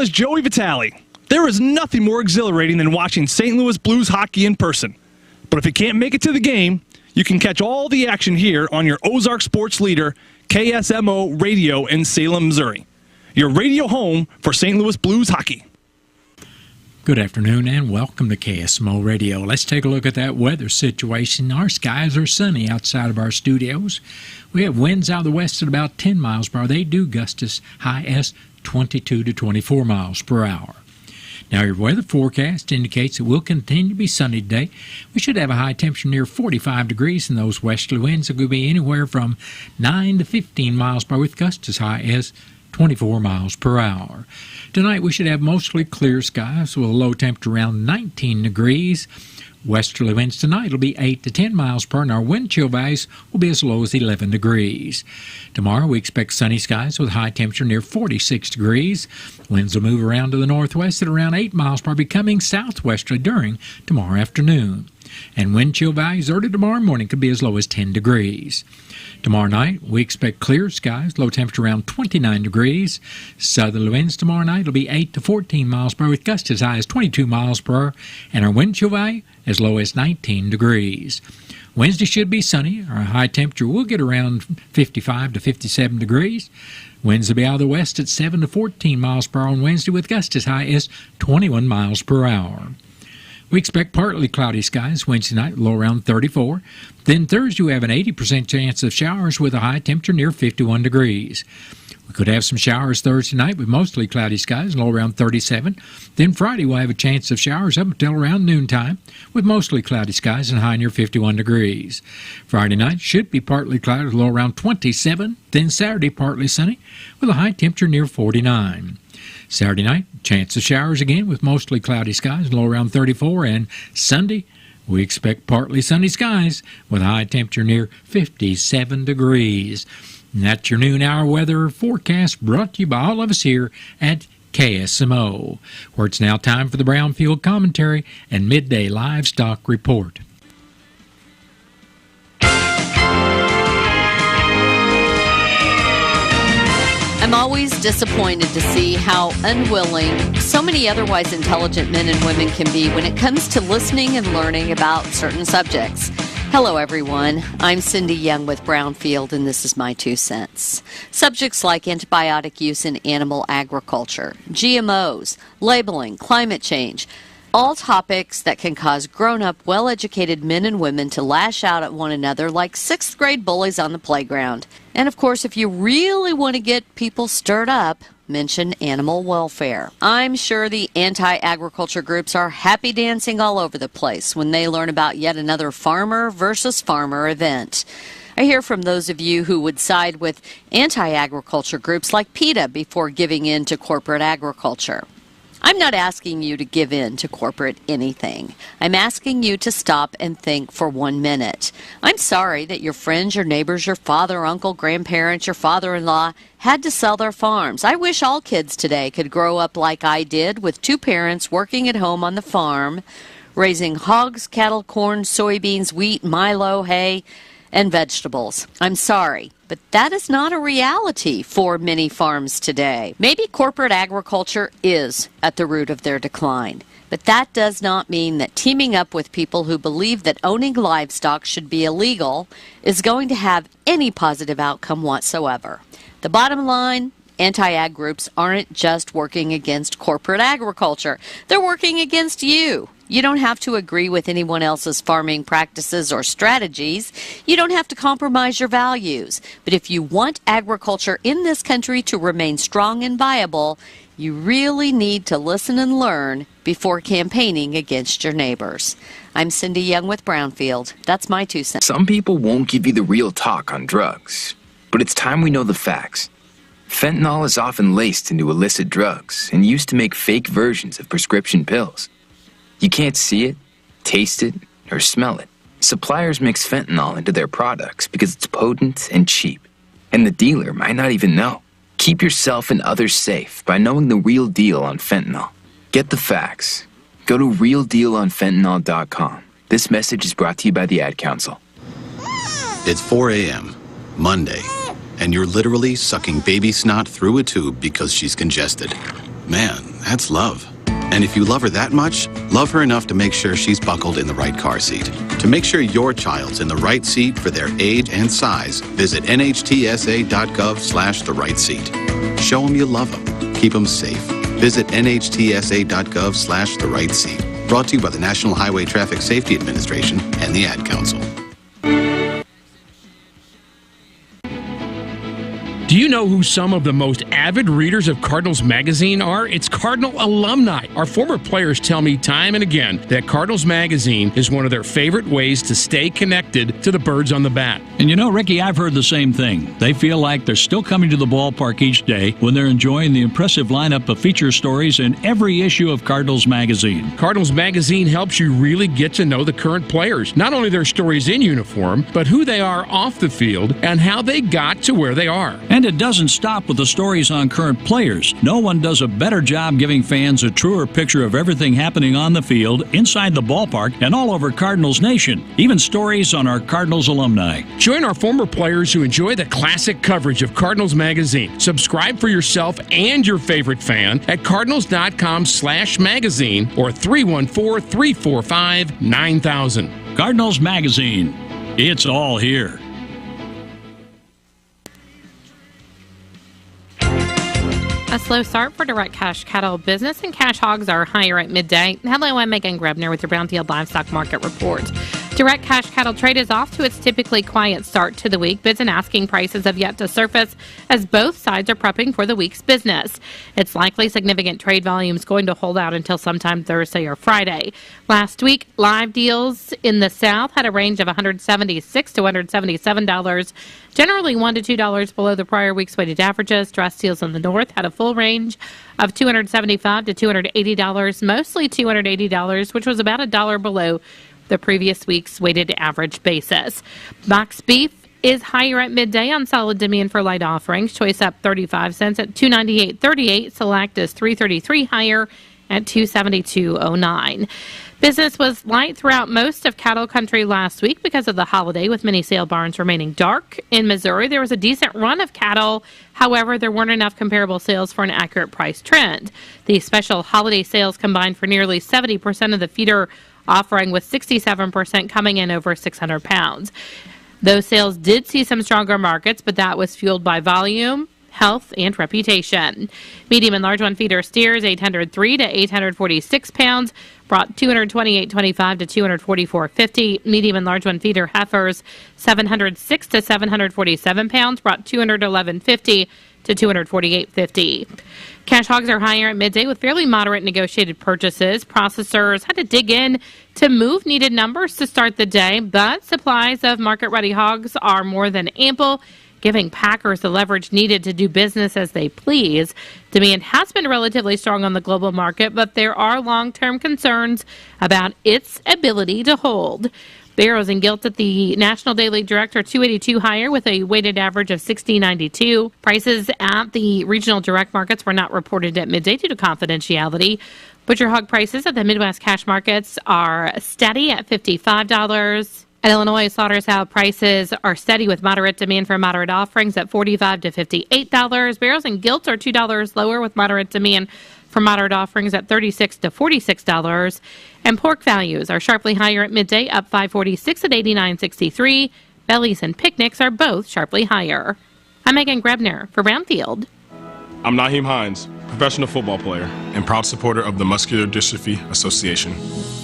is Joey Vitale. There is nothing more exhilarating than watching St. Louis Blues hockey in person. But if you can't make it to the game, you can catch all the action here on your Ozark sports leader, KSMO Radio in Salem, Missouri. Your radio home for St. Louis Blues hockey. Good afternoon and welcome to KSMO Radio. Let's take a look at that weather situation. Our skies are sunny outside of our studios. We have winds out of the west at about 10 miles per hour. They do gust as high as 22 to 24 miles per hour. Now, your weather forecast indicates it will continue to be sunny today. We should have a high temperature near 45 degrees, and those westerly winds will be anywhere from 9 to 15 miles per hour with gusts as high as 24 miles per hour. Tonight we should have mostly clear skies with a low temperature around 19 degrees. Westerly winds tonight will be 8 to 10 miles per hour, and our wind chill values will be as low as 11 degrees. Tomorrow we expect sunny skies with high temperature near 46 degrees. Winds will move around to the northwest at around 8 miles per hour, becoming southwesterly during tomorrow afternoon. And wind chill values early tomorrow morning could be as low as 10 degrees. Tomorrow night, we expect clear skies, low temperature around 29 degrees. Southerly winds tomorrow night will be 8 to 14 miles per hour with gusts as high as 22 miles per hour, and our wind chill value as low as 19 degrees. Wednesday should be sunny. Our high temperature will get around 55 to 57 degrees. Winds will be out of the west at 7 to 14 miles per hour on Wednesday with gusts as high as 21 miles per hour. We expect partly cloudy skies Wednesday night, low around 34. Then Thursday we have an 80% chance of showers with a high temperature near 51 degrees. We could have some showers Thursday night with mostly cloudy skies, low around 37. Then Friday we'll have a chance of showers up until around noontime with mostly cloudy skies and high near 51 degrees. Friday night should be partly cloudy, low around 27. Then Saturday partly sunny with a high temperature near 49. Saturday night, chance of showers again with mostly cloudy skies, low around 34. And Sunday, we expect partly sunny skies with a high temperature near 57 degrees. And that's your noon hour weather forecast brought to you by all of us here at KSMO, where it's now time for the Brownfield Commentary and Midday Livestock Report. I'm always disappointed to see how unwilling so many otherwise intelligent men and women can be when it comes to listening and learning about certain subjects. Hello, everyone. I'm Cindy Young with Brownfield, and this is my 2 cents. Subjects like antibiotic use in animal agriculture, GMOs, labeling, climate change, all topics that can cause grown-up, well-educated men and women to lash out at one another like 6th grade bullies on the playground. And of course, if you really want to get people stirred up, mention animal welfare. I'm sure the anti-agriculture groups are happy dancing all over the place when they learn about yet another farmer versus farmer event. I hear from those of you who would side with anti-agriculture groups like PETA before giving in to corporate agriculture. I'm not asking you to give in to corporate anything. I'm asking you to stop and think for 1 minute. I'm sorry that your friends, your neighbors, your father, uncle, grandparents, your father-in-law had to sell their farms. I wish all kids today could grow up like I did, with 2 parents working at home on the farm, raising hogs, cattle, corn, soybeans, wheat, milo, hay, and vegetables. I'm sorry, but that is not a reality for many farms today. Maybe corporate agriculture is at the root of their decline, but that does not mean that teaming up with people who believe that owning livestock should be illegal is going to have any positive outcome whatsoever. The bottom line, anti-ag groups aren't just working against corporate agriculture. They're working against you. You don't have to agree with anyone else's farming practices or strategies. You don't have to compromise your values. But if you want agriculture in this country to remain strong and viable, you really need to listen and learn before campaigning against your neighbors. I'm Cindy Young with Brownfield. That's my 2 cents. Some people won't give you the real talk on drugs, but it's time we know the facts. Fentanyl is often laced into illicit drugs and used to make fake versions of prescription pills. You can't see it, taste it, or smell it. Suppliers mix fentanyl into their products because it's potent and cheap, and the dealer might not even know. Keep yourself and others safe by knowing the real deal on fentanyl. Get the facts. Go to realdealonfentanyl.com. This message is brought to you by the Ad Council. It's 4 a.m., Monday, and you're literally sucking baby snot through a tube because she's congested. Man, That's love. And if you love her that much, love her enough to make sure she's buckled in the right car seat. To make sure your child's in the right seat for their age and size, visit nhtsa.gov/the right seat. Show them you love them. Keep them safe. Visit nhtsa.gov/the right seat. Brought to you by the National Highway Traffic Safety Administration and the Ad Council. Do you know who some of the most avid readers of Cardinals Magazine are? It's Cardinal alumni. Our former players tell me time and again that Cardinals Magazine is one of their favorite ways to stay connected to the birds on the bat. And you know, Ricky, I've heard the same thing. They feel like they're still coming to the ballpark each day when they're enjoying the impressive lineup of feature stories in every issue of Cardinals Magazine. Cardinals Magazine helps you really get to know the current players, not only their stories in uniform, but who they are off the field and how they got to where they are. And it doesn't stop with the stories on current players. No one does a better job giving fans a truer picture of everything happening on the field, inside the ballpark, and all over Cardinals Nation. Even stories on our Cardinals alumni. Join our former players who enjoy the classic coverage of Cardinals Magazine. Subscribe for yourself and your favorite fan at cardinals.com/magazine or 314-345-9000. Cardinals Magazine. It's all here. A slow start for direct cash cattle business, and cash hogs are higher at midday. Hello, I'm Megan Grebner with your Brownfield Livestock Market Report. Direct cash cattle trade is off to its typically quiet start to the week. Bids and asking prices have yet to surface as both sides are prepping for the week's business. It's likely significant trade volume is going to hold out until sometime Thursday or Friday. Last week, live deals in the South had a range of $176 to $177, generally $1 to $2 below the prior week's weighted averages. Dress deals in the North had a full range of $275 to $280, mostly $280, which was about $1 below the previous week's weighted average basis. Box beef is higher at midday on solid demand for light offerings. Choice up 35 cents at $298.38. Select is $3.33 higher at $272.09. Business was light throughout most of cattle country last week because of the holiday, with many sale barns remaining dark. In Missouri, there was a decent run of cattle. However, there weren't enough comparable sales for an accurate price trend. The special holiday sales combined for nearly 70% of the feeder offering, with 67% coming in over 600 pounds. Those sales did see some stronger markets, but that was fueled by volume, health, and reputation. Medium and large one feeder steers, 803 to 846 pounds, brought 228.25 to 244.50. Medium and large one feeder heifers, 706 to 747 pounds, brought 211.50 to 248.50. Cash hogs are higher at midday with fairly moderate negotiated purchases. Processors had to dig in to move needed numbers to start the day, but supplies of market-ready hogs are more than ample, giving packers the leverage needed to do business as they please. Demand has been relatively strong on the global market, but there are long-term concerns about its ability to hold. Barrows and Gilt at the National Daily Direct are $282 higher with a weighted average of $60.92. Prices at the regional direct markets were not reported at midday due to confidentiality. Butcher hog prices at the Midwest cash markets are steady at $55. At Illinois, slaughterhouse prices are steady with moderate demand for moderate offerings at $45 to $58. Barrows and Gilt are $2 lower with moderate demand for moderate offerings at $36 to $46. And pork values are sharply higher at midday, up $5.46 at $89.63. Bellies and picnics are both sharply higher. I'm Megan Grebner for Brownfield. I'm Naheem Hines, professional football player and proud supporter of the Muscular Dystrophy Association.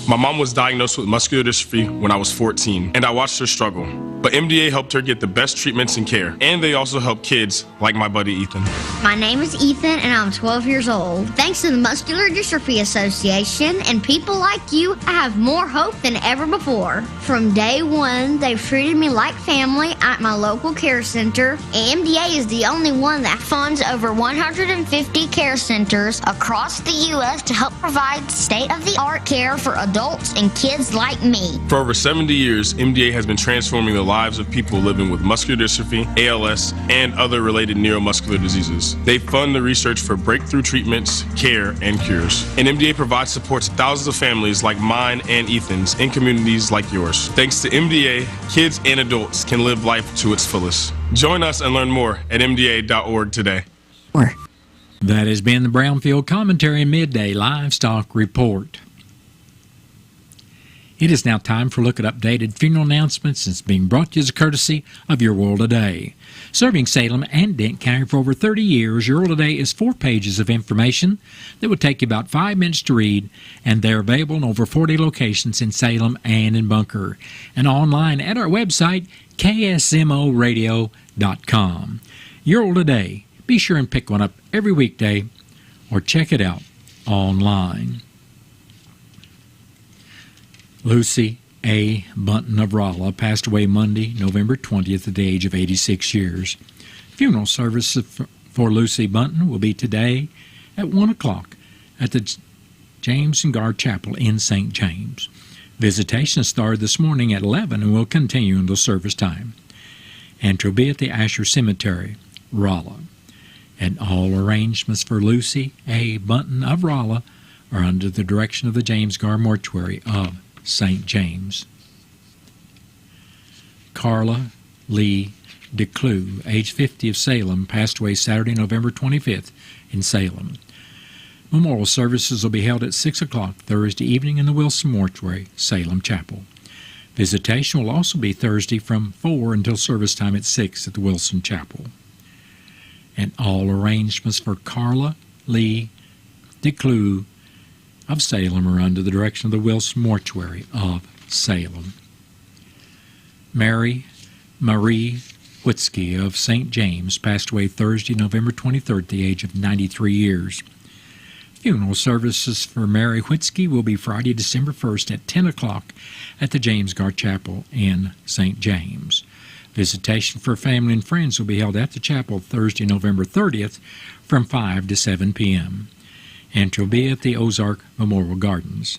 My mom was diagnosed with muscular dystrophy when I was 14, and I watched her struggle. But MDA helped her get the best treatments and care, and they also help kids like my buddy Ethan. My name is Ethan, and I'm 12 years old. Thanks to the Muscular Dystrophy Association and people like you, I have more hope than ever before. From day one, they've treated me like family at my local care center. MDA is the only one that funds over 150 care centers across the U.S. to help provide state-of-the-art care for adults and kids like me. For over 70 years, MDA has been transforming the lives of people living with muscular dystrophy, ALS, and other related neuromuscular diseases. They fund the research for breakthrough treatments, care, and cures. And MDA provides support to thousands of families like mine and Ethan's in communities like yours. Thanks to MDA, kids and adults can live life to its fullest. Join us and learn more at MDA.org today. That has been the Brownfield Commentary Midday Livestock Report. It is now time for a look at updated funeral announcements. It's being brought to you as a courtesy of Your World Today. Serving Salem and Dent County for over 30 years, Your World Today is 4 pages of information that would take you about 5 minutes to read, and they're available in over 40 locations in Salem and in Bunker, and online at our website, ksmoradio.com. Your World Today. Be sure and pick one up every weekday or check it out online. Lucy A. Bunton of Rolla passed away Monday, November 20th at the age of 86 years. Funeral services for Lucy Bunton will be today at 1 o'clock at the James and Gar Chapel in St. James. Visitation started this morning at 11 and will continue until service time. And will be at the Asher Cemetery, Rolla. And all arrangements for Lucy A. Bunton of Rolla are under the direction of the James Gar Mortuary of St. James. Carla Lee DeClue, age 50 of Salem, passed away Saturday, November 25th in Salem. Memorial services will be held at 6 o'clock Thursday evening in the Wilson Mortuary, Salem Chapel. Visitation will also be Thursday from 4 until service time at 6 at the Wilson Chapel. And all arrangements for Carla Lee DeClue of Salem are under the direction of the Wilson Mortuary of Salem. Mary Marie Whitsky of St. James passed away Thursday, November 23rd at the age of 93 years. Funeral services for Mary Whitsky will be Friday, December 1st at 10 o'clock at the James Gar Chapel in St. James. Visitation for family and friends will be held at the chapel Thursday, November 30th from 5 to 7 p.m. and will be at the Ozark Memorial Gardens.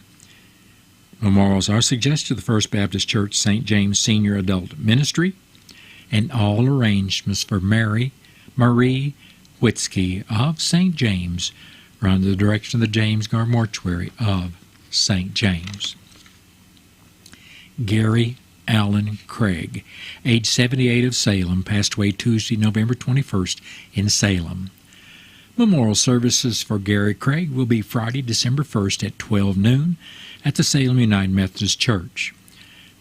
Memorials are suggested to the First Baptist Church St. James Senior Adult Ministry, and all arrangements for Mary Marie Whitsky of St. James are under the direction of the James Gar Mortuary of St. James. Gary Allen Craig, age 78 of Salem, passed away Tuesday, November 21st in Salem. Memorial services for Gary Craig will be Friday, December 1st at 12 noon at the Salem United Methodist Church.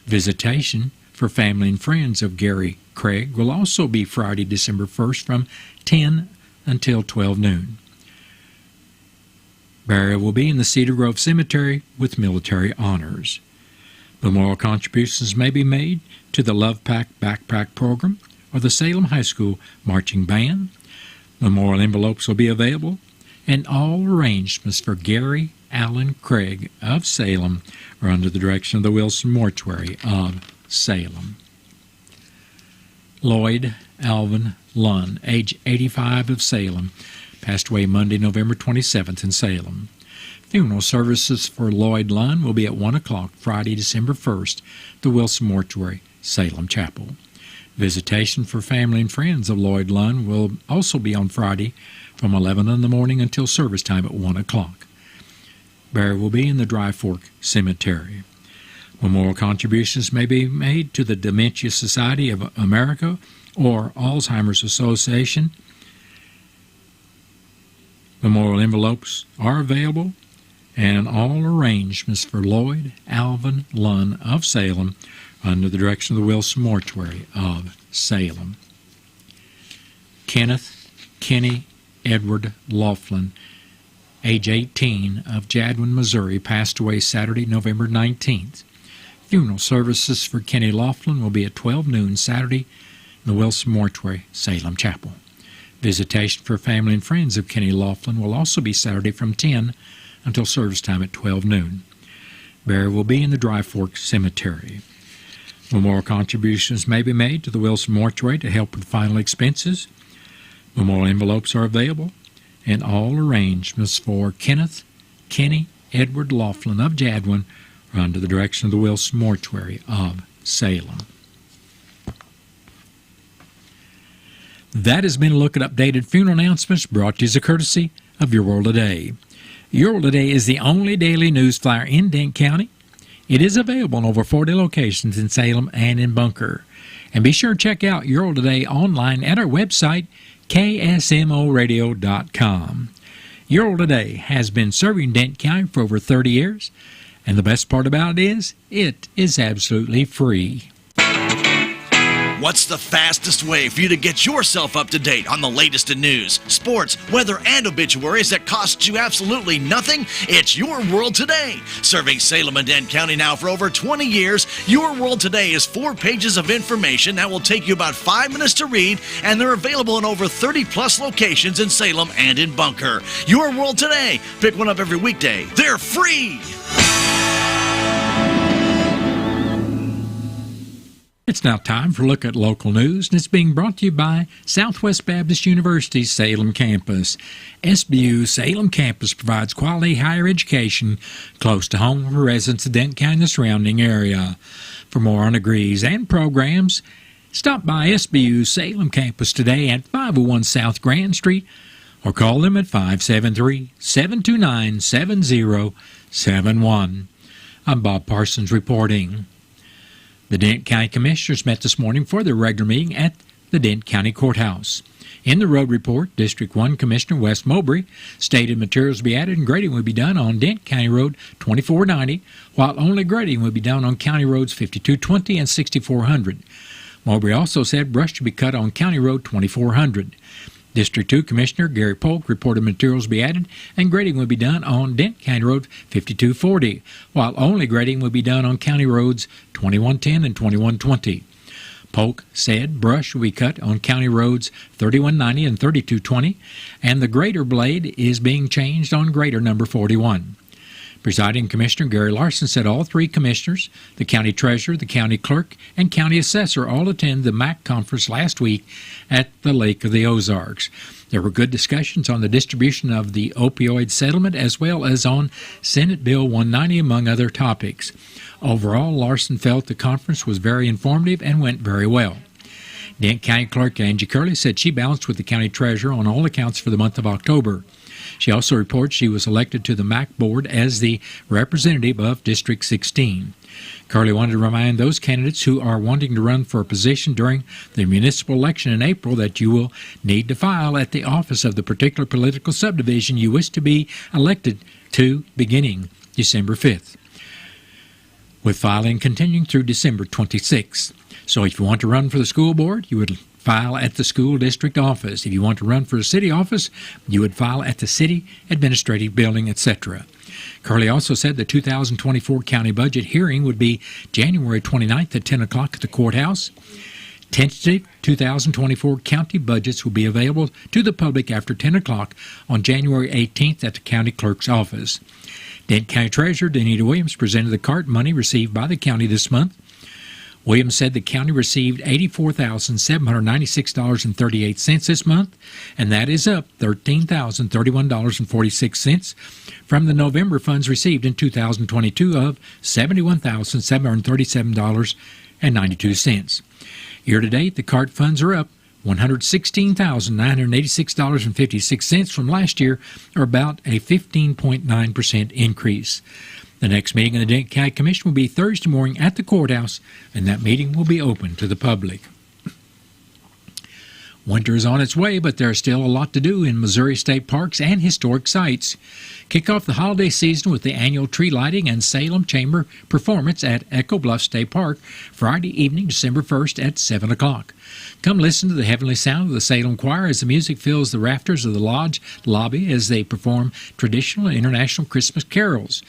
Visitation for family and friends of Gary Craig will also be Friday, December 1st from 10 until 12 noon. Burial will be in the Cedar Grove Cemetery with military honors. Memorial contributions may be made to the Love Pack Backpack Program or the Salem High School Marching Band. Memorial envelopes will be available, and all arrangements for Gary Allen Craig of Salem are under the direction of the Wilson Mortuary of Salem. Lloyd Alvin Lunn, age 85 of Salem, passed away Monday, November 27th in Salem. Funeral services for Lloyd Lunn will be at 1 o'clock Friday, December 1st, the Wilson Mortuary, Salem Chapel. Visitation for family and friends of Lloyd Lunn will also be on Friday from 11 in the morning until service time at 1 o'clock. Burial will be in the Dry Fork Cemetery. Memorial contributions may be made to the Dementia Society of America or Alzheimer's Association. Memorial envelopes are available, and all arrangements for Lloyd Alvin Lunn of Salem under the direction of the Wilson Mortuary of Salem. Kenneth Kenny Edward Laughlin, age 18 of Jadwin, Missouri, passed away Saturday, November 19th. Funeral services for Kenny Laughlin will be at 12 noon Saturday in the Wilson Mortuary, Salem Chapel. Visitation for family and friends of Kenny Laughlin will also be Saturday from 10 until service time at 12 noon. Burial will be in the Dry Fork Cemetery. Memorial contributions may be made to the Wilson Mortuary to help with final expenses. Memorial envelopes are available, and all arrangements for Kenneth Kenny Edward Laughlin of Jadwin are under the direction of the Wilson Mortuary of Salem. That has been a look at updated funeral announcements brought to you as a courtesy of Your World Today. Your World Today is the only daily news flyer in Dent County. It is available in over 40 locations in Salem and in Bunker. And be sure to check out Your World Today online at our website, KSMOradio.com. Your World Today has been serving Dent County for over 30 years, and the best part about it is absolutely free. What's the fastest way for you to get yourself up to date on the latest in news, sports, weather, and obituaries that costs you absolutely nothing? It's Your World Today. Serving Salem and Dent County now for over 20 years, Your World Today is 4 pages of information that will take you about 5 minutes to read, and they're available in over 30-plus locations in Salem and in Bunker. Your World Today. Pick one up every weekday. They're free. It's now time for a look at local news, and it's being brought to you by Southwest Baptist University's Salem campus. SBU Salem campus provides quality higher education close to home for residents of Dent County and the surrounding area. For more on degrees and programs, stop by SBU Salem campus today at 501 South Grand Street or call them at 573-729-7071. I'm Bob Parsons reporting. The Dent County Commissioners met this morning for their regular meeting at the Dent County Courthouse. In the road report, District 1 Commissioner Wes Mowbray stated materials will be added and grading will be done on Dent County Road 2490, while only grading will be done on County Roads 5220 and 6400. Mowbray also said brush should be cut on County Road 2400. District 2 Commissioner Gary Polk reported materials will be added and grading will be done on Dent County Road 5240, while only grading will be done on County Roads 2110 and 2120. Polk said brush will be cut on County Roads 3190 and 3220, and the grader blade is being changed on grader number 41. Presiding Commissioner Gary Larson said all 3 commissioners, the county treasurer, the county clerk, and county assessor all attended the MAC conference last week at the Lake of the Ozarks. There were good discussions on the distribution of the opioid settlement as well as on Senate Bill 190, among other topics. Overall, Larson felt the conference was very informative and went very well. Dent County Clerk Angie Curley said she balanced with the county treasurer on all accounts for the month of October. She also reports she was elected to the MAC board as the representative of District 16. Curley wanted to remind those candidates who are wanting to run for a position during the municipal election in April that you will need to file at the office of the particular political subdivision you wish to be elected to beginning December 5th, with filing continuing through December 26th. So if you want to run for the school board, you would file at the school district office. If you want to run for a city office, you would file at the city administrative building, etc. Curley also said the 2024 county budget hearing would be January 29th at 10 o'clock at the courthouse. Tentative 2024 county budgets will be available to the public after 10 o'clock on January 18th at the county clerk's office. Dent County Treasurer Danita Williams presented the CART money received by the county this month. Williams said the county received $84,796.38 this month, and that is up $13,031.46 from the November funds received in 2022 of $71,737.92. Year-to-date, the CART funds are up $116,986.56 from last year, or about a 15.9% increase. The next meeting of the Dent County Commission will be Thursday morning at the courthouse, and that meeting will be open to the public. Winter is on its way, but there's still a lot to do in Missouri state parks and historic sites. Kick off the holiday season with the annual tree lighting and Salem Chamber performance at Echo Bluff State Park Friday evening, December 1st at 7 o'clock. Come listen to the heavenly sound of the Salem Choir as the music fills the rafters of the lodge lobby as they perform traditional and international Christmas carols.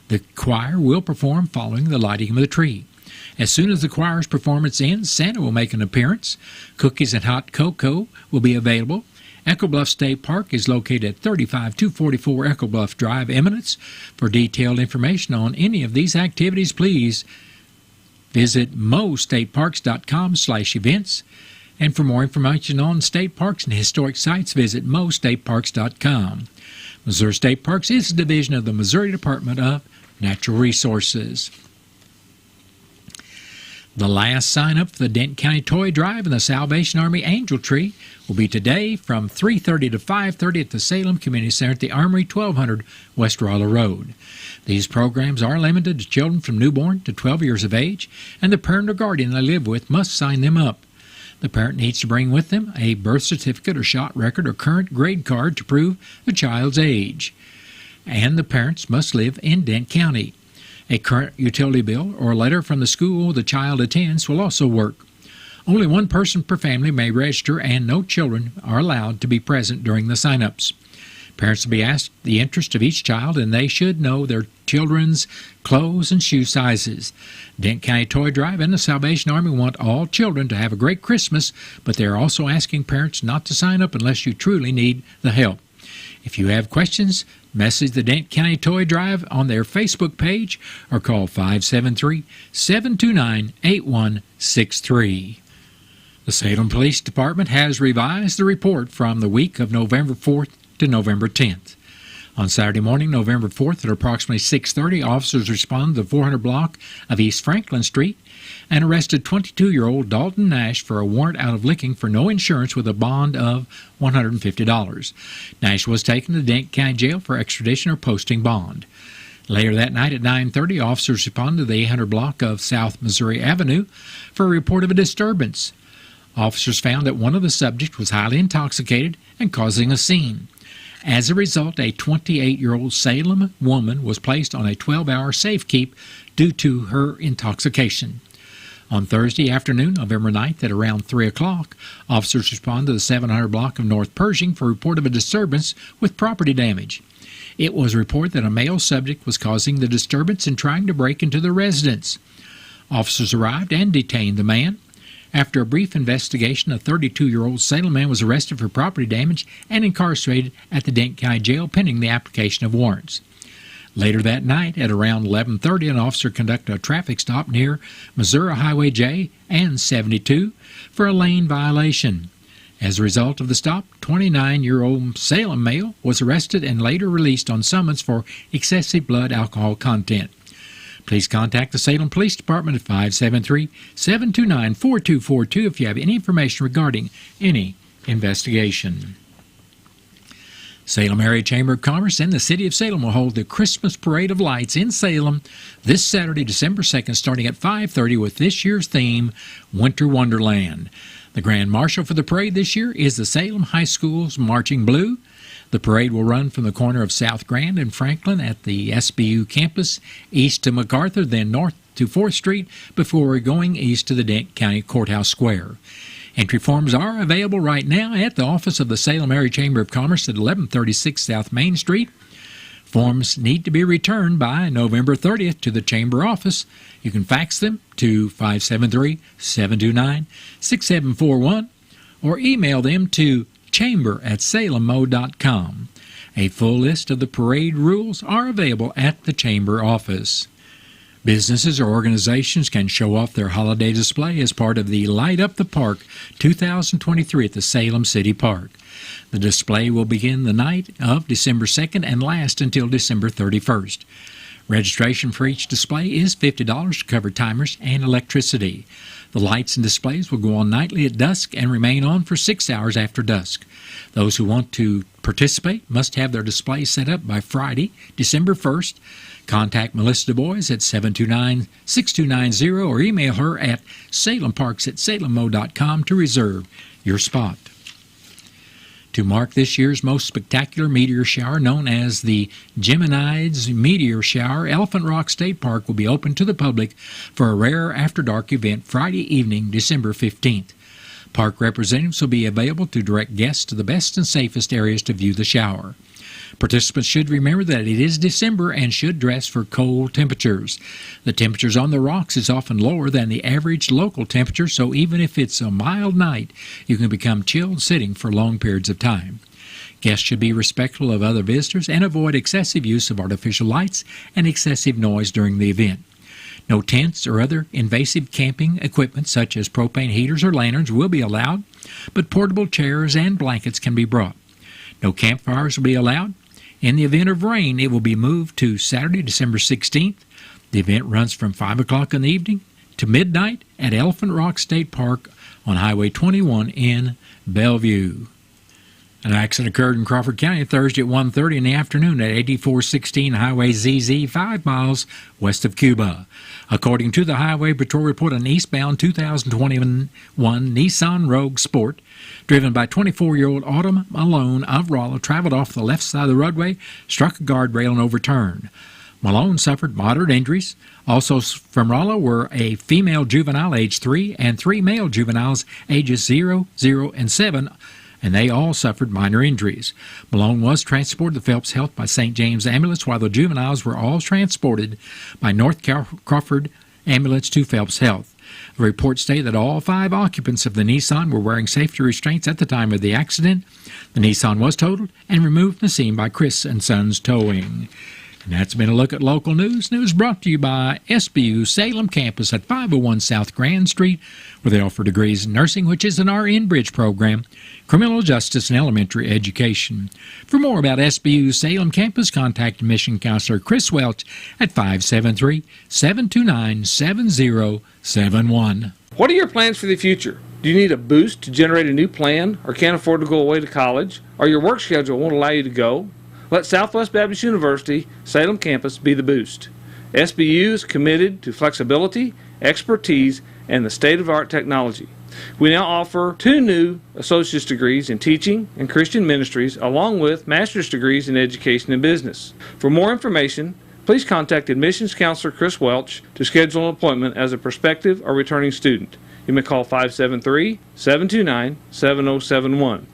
The choir will perform following the lighting of the tree. As soon as the choir's performance ends, Santa will make an appearance. Cookies and hot cocoa will be available. Echo Bluff State Park is located at 35244 Echo Bluff Drive, Eminence. For detailed information on any of these activities, please visit mostateparks.com/events. And for more information on state parks and historic sites, visit mostateparks.com. Missouri State Parks is a division of the Missouri Department of Natural Resources. The last sign-up for the Dent County Toy Drive and the Salvation Army Angel Tree will be today from 3:30 to 5:30 at the Salem Community Center at the Armory, 1200 West Rolla Road. These programs are limited to children from newborn to 12 years of age, and the parent or guardian they live with must sign them up. The parent needs to bring with them a birth certificate or shot record or current grade card to prove the child's age. And the parents must live in Dent County. A current utility bill or a letter from the school the child attends will also work. Only one person per family may register, and no children are allowed to be present during the sign-ups. Parents will be asked the interest of each child, and they should know their children's clothes and shoe sizes. Dent County Toy Drive and the Salvation Army want all children to have a great Christmas, but they are also asking parents not to sign up unless you truly need the help. If you have questions, message the Dent County Toy Drive on their Facebook page or call 573-729-8163. The Salem Police Department has revised the report from the week of November 4th to November 10th. On Saturday morning, November 4th at approximately 6:30, officers responded to the 400 block of East Franklin Street and arrested 22-year-old Dalton Nash for a warrant out of Licking for no insurance with a bond of $150. Nash was taken to Dent County Jail for extradition or posting bond. Later that night at 9:30, officers responded to the 800 block of South Missouri Avenue for a report of a disturbance. Officers found that one of the subjects was highly intoxicated and causing a scene. As a result, a 28-year-old Salem woman was placed on a 12-hour safekeep due to her intoxication. On Thursday afternoon, November 9th, at around 3 o'clock, officers responded to the 700 block of North Pershing for a report of a disturbance with property damage. It was reported that a male subject was causing the disturbance and trying to break into the residence. Officers arrived and detained the man. After a brief investigation, a 32-year-old Salem man was arrested for property damage and incarcerated at the Dent County Jail pending the application of warrants. Later that night, at around 11:30, an officer conducted a traffic stop near Missouri Highway J and 72 for a lane violation. As a result of the stop, 29-year-old Salem male was arrested and later released on summons for excessive blood alcohol content. Please contact the Salem Police Department at 573-729-4242 if you have any information regarding any investigation. Salem Area Chamber of Commerce and the City of Salem will hold the Christmas Parade of Lights in Salem this Saturday, December 2nd, starting at 5:30 with this year's theme, Winter Wonderland. The Grand Marshal for the parade this year is the Salem High School's Marching Blue. The parade will run from the corner of South Grand and Franklin at the SBU campus, east to MacArthur, then north to 4th Street, before going east to the Dent County Courthouse Square. Entry forms are available right now at the office of the Salem Area Chamber of Commerce at 1136 South Main Street. Forms need to be returned by November 30th to the Chamber office. You can fax them to 573-729-6741 or email them to chamber@salemmo.com. A full list of the parade rules are available at the Chamber office. Businesses or organizations can show off their holiday display as part of the Light Up the Park 2023 at the Salem City Park. The display will begin the night of December 2nd and last until December 31st. Registration for each display is $50 to cover timers and electricity. The lights and displays will go on nightly at dusk and remain on for 6 hours after dusk. Those who want to participate must have their display set up by Friday, December 1st. Contact Melissa Du Bois at 729-6290 or email her at salemparks@salemmo.com to reserve your spot. To mark this year's most spectacular meteor shower, known as the Geminids Meteor Shower, Elephant Rock State Park will be open to the public for a rare after-dark event Friday evening, December 15th. Park representatives will be available to direct guests to the best and safest areas to view the shower. Participants should remember that it is December and should dress for cold temperatures. The temperatures on the rocks is often lower than the average local temperature, so even if it's a mild night, you can become chilled sitting for long periods of time. Guests should be respectful of other visitors and avoid excessive use of artificial lights and excessive noise during the event. No tents or other invasive camping equipment such as propane heaters or lanterns will be allowed, but portable chairs and blankets can be brought. No campfires will be allowed. In the event of rain, it will be moved to Saturday, December 16th. The event runs from 5 o'clock in the evening to midnight at Elephant Rock State Park on Highway 21 in Bellevue. An accident occurred in Crawford County Thursday at 1:30 in the afternoon at 8416 Highway ZZ, 5 miles west of Cuba. According to the Highway Patrol report, an eastbound 2021 Nissan Rogue Sport, driven by 24-year-old Autumn Malone of Rolla, traveled off the left side of the roadway, struck a guardrail, and overturned. Malone suffered moderate injuries. Also from Rolla were a female juvenile age 3 and 3 male juveniles ages 0, 0, and 7, and they all suffered minor injuries. Malone was transported to Phelps Health by St. James Ambulance, while the juveniles were all transported by North Crawford Ambulance to Phelps Health. The report stated that all 5 occupants of the Nissan were wearing safety restraints at the time of the accident. The Nissan was totaled and removed from the scene by Chris & Sons Towing. And that's been a look at local news. News brought to you by SBU Salem Campus at 501 South Grand Street, where they offer degrees in nursing, which is an RN Bridge program, criminal justice, and elementary education. For more about SBU Salem Campus, contact admission counselor Chris Welch at 573-729-7071. What are your plans for the future? Do you need a boost to generate a new plan, or can't afford to go away to college, or your work schedule won't allow you to go? Let Southwest Baptist University Salem Campus be the boost. SBU is committed to flexibility, expertise, and the state-of-the-art technology. We now offer 2 new associate's degrees in teaching and Christian ministries, along with master's degrees in education and business. For more information, please contact admissions counselor Chris Welch to schedule an appointment as a prospective or returning student. You may call 573-729-7071.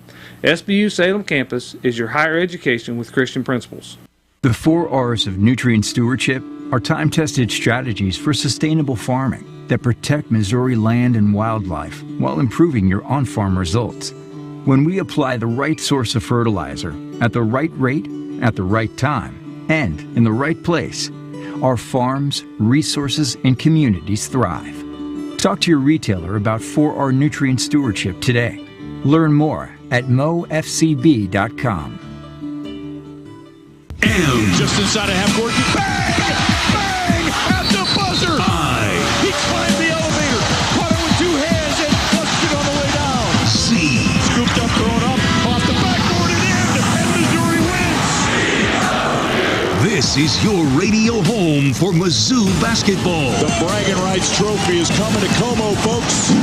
SBU Salem Campus is your higher education with Christian principles. The 4 R's of nutrient stewardship are time-tested strategies for sustainable farming that protect Missouri land and wildlife while improving your on-farm results. When we apply the right source of fertilizer at the right rate, at the right time, and in the right place, our farms, resources, and communities thrive. Talk to your retailer about 4R nutrient stewardship today. Learn more at mofcb.com. And just inside of half court, bang! Bang! At the buzzer! He climbed the elevator, caught it with 2 hands, and flushed it on the way down. Scooped up, thrown up, off the backboard and in, and Missouri wins! This is your radio home for Mizzou basketball. The Bragging Rights Trophy is coming to Como, folks.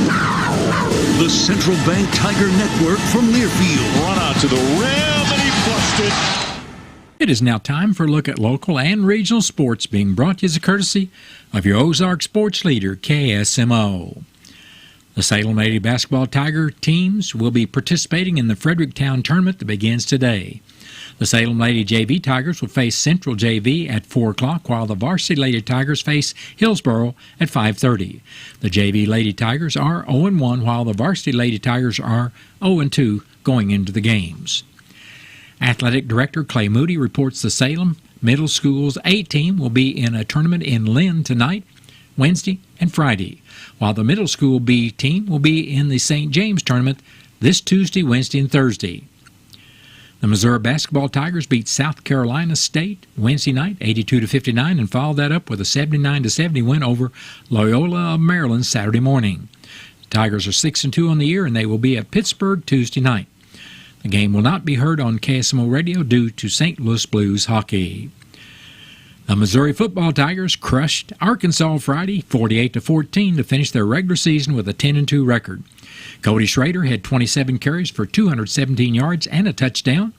The Central Bank Tiger Network from Learfield. Run out to the rim, and he flushed it. It is now time for a look at local and regional sports, being brought to you as a courtesy of your Ozark sports leader, KSMO. The Salem Lady Basketball Tiger teams will be participating in the Fredericktown tournament that begins today. The Salem Lady JV Tigers will face Central JV at 4 o'clock, while the Varsity Lady Tigers face Hillsboro at 5:30. The JV Lady Tigers are 0-1, while the Varsity Lady Tigers are 0-2 going into the games. Athletic Director Clay Moody reports the Salem Middle School's A team will be in a tournament in Lynn tonight, Wednesday, and Friday, while the Middle School B team will be in the St. James tournament this Tuesday, Wednesday, and Thursday. The Missouri Basketball Tigers beat South Carolina State Wednesday night 82-59 and followed that up with a 79-70 win over Loyola of Maryland Saturday morning. The Tigers are 6-2 on the year, and they will be at Pittsburgh Tuesday night. The game will not be heard on KSMO radio due to St. Louis Blues hockey. The Missouri Football Tigers crushed Arkansas Friday 48-14 to finish their regular season with a 10-2 record. Cody Schrader had 27 carries for 217 yards and a touchdown.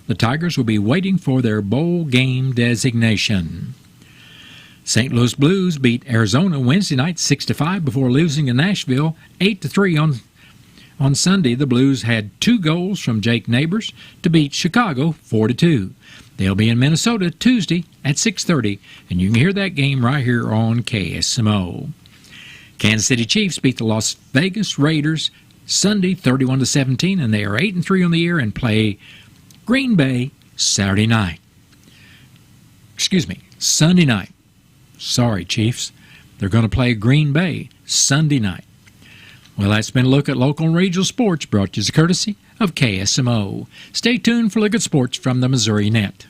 The Tigers will be waiting for their bowl game designation. St. Louis Blues beat Arizona Wednesday night 6-5 before losing to Nashville 8-3 on Sunday. The Blues had 2 goals from Jake Neighbors to beat Chicago 4-2. They'll be in Minnesota Tuesday at 6:30, and you can hear that game right here on KSMO. Kansas City Chiefs beat the Las Vegas Raiders Sunday 31-17, and they are 8-3 on the year and play Green Bay Sunday night. Sorry, Chiefs. They're going to play Green Bay Sunday night. Well, that's been a look at local and regional sports brought to you as a courtesy of KSMO. Stay tuned for a look at sports from the Missouri Net.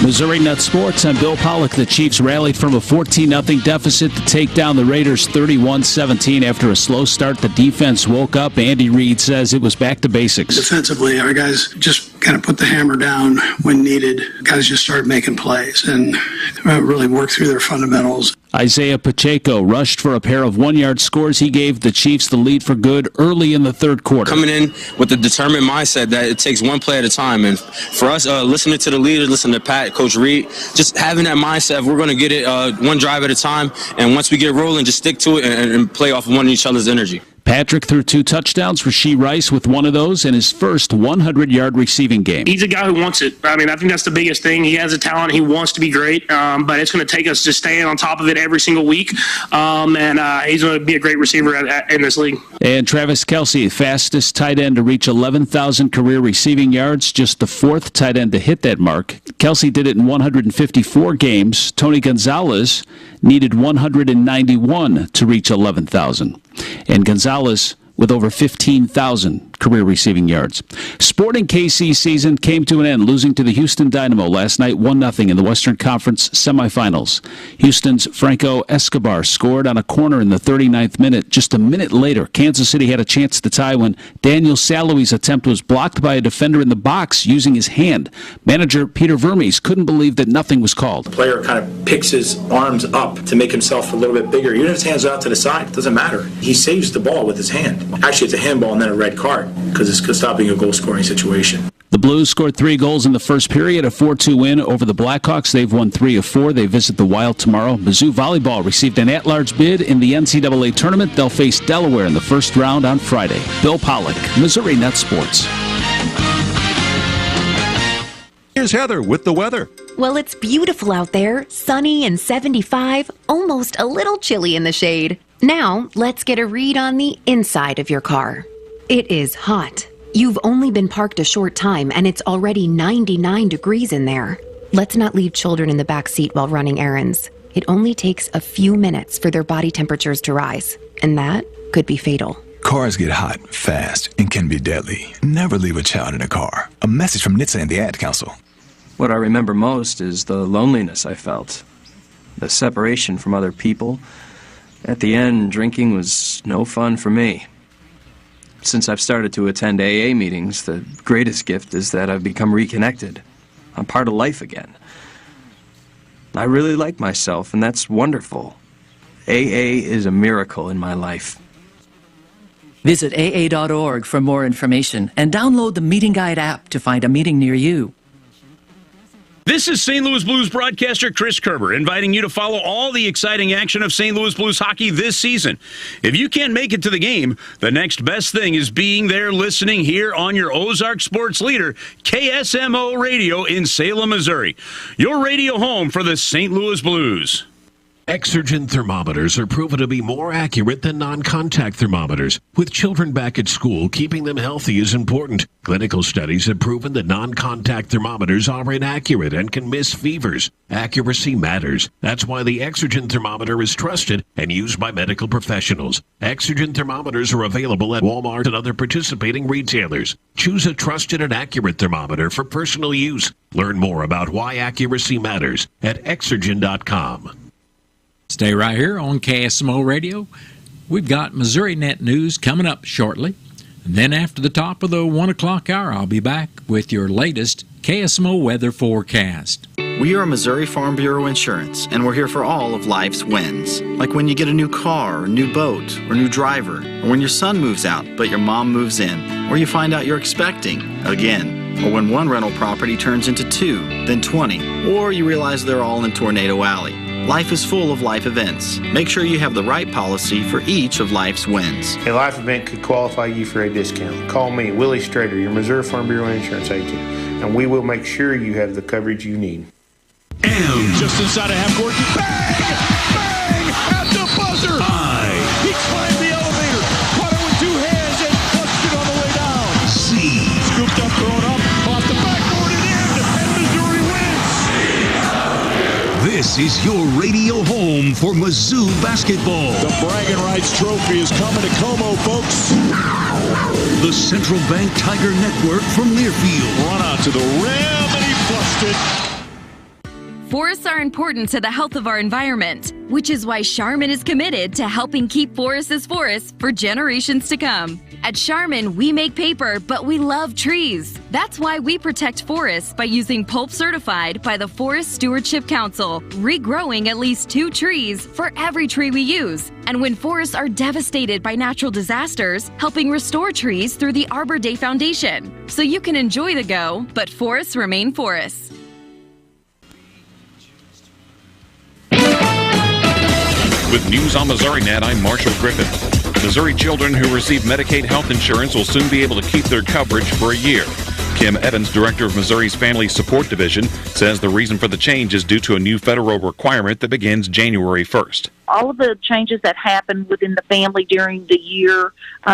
Missouri Net Sports, I'm Bill Pollock. The Chiefs rallied from a 14-0 deficit to take down the Raiders 31-17 after a slow start. The defense woke up. Andy Reid says it was back to basics. Defensively, our guys just kind of put the hammer down when needed. Guys just started making plays and really worked through their fundamentals. Isaiah Pacheco rushed for a pair of one-yard scores. He gave the Chiefs the lead for good early in the third quarter. Coming in with the determined mindset that it takes one play at a time. And for us, listening to the leaders, listening to Pat, Coach Reid, just having that mindset of we're going to get it one drive at a time. And once we get rolling, just stick to it and play off of one of each other's energy. Patrick threw 2 touchdowns. Rasheed Rice with one of those in his first 100-yard receiving game. He's a guy who wants it. I mean, I think that's the biggest thing. He has a talent. He wants to be great, but it's going to take us just staying on top of it every single week, and he's going to be a great receiver in this league. And Travis Kelce, fastest tight end to reach 11,000 career receiving yards, just the 4th tight end to hit that mark. Kelce did it in 154 games. Tony Gonzalez needed 191 to reach 11,000. And Gonzalez with over 15,000 career receiving yards. Sporting KC season came to an end, losing to the Houston Dynamo last night 1-0 in the Western Conference semifinals. Houston's Franco Escobar scored on a corner in the 39th minute. Just a minute later, Kansas City had a chance to tie when Daniel Saloi's attempt was blocked by a defender in the box using his hand. Manager Peter Vermes couldn't believe that nothing was called. The player kind of picks his arms up to make himself a little bit bigger. Even if his hands are out to the side, it doesn't matter. He saves the ball with his hand. Actually, it's a handball and then a red card because it's going to stop being a goal-scoring situation. The Blues scored 3 goals in the first period, a 4-2 win over the Blackhawks. They've won 3 of 4. They visit the Wild tomorrow. Mizzou Volleyball received an at-large bid in the NCAA tournament. They'll face Delaware in the first round on Friday. Bill Pollock, Missouri Net Sports. Here's Heather with the weather. Well, it's beautiful out there, sunny and 75, almost a little chilly in the shade. Now, let's get a read on the inside of your car. It is hot. You've only been parked a short time and it's already 99 degrees in there. Let's not leave children in the back seat while running errands. It only takes a few minutes for their body temperatures to rise, and that could be fatal. Cars get hot, fast, and can be deadly. Never leave a child in a car. A message from NHTSA and the Ad Council. What I remember most is the loneliness I felt, the separation from other people. At the end, drinking was no fun for me. Since I've started to attend AA meetings, the greatest gift is that I've become reconnected. I'm part of life again. I really like myself, and that's wonderful. AA is a miracle in my life. Visit AA.org for more information and download the Meeting Guide app to find a meeting near you. This is St. Louis Blues broadcaster Chris Kerber, inviting you to follow all the exciting action of St. Louis Blues hockey this season. If you can't make it to the game, the next best thing is being there listening here on your Ozark sports leader, KSMO Radio in Salem, Missouri. Your radio home for the St. Louis Blues. Exergen thermometers are proven to be more accurate than non-contact thermometers. With children back at school, keeping them healthy is important. Clinical studies have proven that non-contact thermometers are inaccurate and can miss fevers. Accuracy matters. That's why the Exergen thermometer is trusted and used by medical professionals. Exergen thermometers are available at Walmart and other participating retailers. Choose a trusted and accurate thermometer for personal use. Learn more about why accuracy matters at Exergen.com. Stay right here on KSMO Radio. We've got Missouri Net News coming up shortly. And then after the top of the 1 o'clock hour, I'll be back with your latest KSMO weather forecast. We are Missouri Farm Bureau Insurance, and we're here for all of life's wins. Like when you get a new car, or new boat, or new driver, or when your son moves out but your mom moves in, or you find out you're expecting again, or when one rental property turns into 2, then 20, or you realize they're all in Tornado Alley. Life is full of life events. Make sure you have the right policy for each of life's wins. A life event could qualify you for a discount. Call me, Willie Strader, your Missouri Farm Bureau Insurance agent, and we will make sure you have the coverage you need. And just inside of half court, bang! Bang! At the buzzer! He climbed the elevator, caught it with 2 hands, and flushed it on the way down. C. Scooped up, thrown up, off the backboard and in, and Missouri wins! This is your radio home for Mizzou basketball. The Bragging Rights Trophy is coming to Como, folks. The Central Bank Tiger Network from Learfield. Run out to the rim, and he flushed it. Forests are important to the health of our environment, which is why Charmin is committed to helping keep forests as forests for generations to come. At Charmin, we make paper, but we love trees. That's why we protect forests by using pulp certified by the Forest Stewardship Council, regrowing at least 2 trees for every tree we use. And when forests are devastated by natural disasters, helping restore trees through the Arbor Day Foundation. So you can enjoy the go, but forests remain forests. With News on MissouriNet, I'm Marshall Griffin. Missouri children who receive Medicaid health insurance will soon be able to keep their coverage for a year. Kim Evans, director of Missouri's Family Support Division, says the reason for the change is due to a new federal requirement that begins January 1st. All of the changes that happen within the family during the year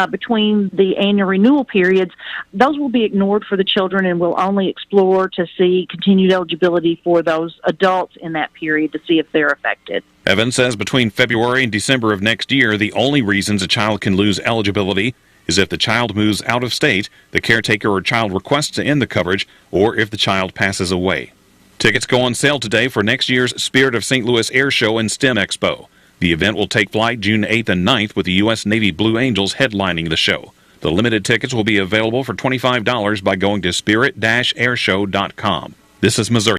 between the annual renewal periods, those will be ignored for the children, and we'll only explore to see continued eligibility for those adults in that period to see if they're affected. Evans says between February and December of next year, the only reasons a child can lose eligibility is if the child moves out of state, the caretaker or child requests to end the coverage, or if the child passes away. Tickets go on sale today for next year's Spirit of St. Louis Air Show and STEM Expo. The event will take flight June 8th and 9th with the U.S. Navy Blue Angels headlining the show. The limited tickets will be available for $25 by going to spirit-airshow.com. This is Missouri.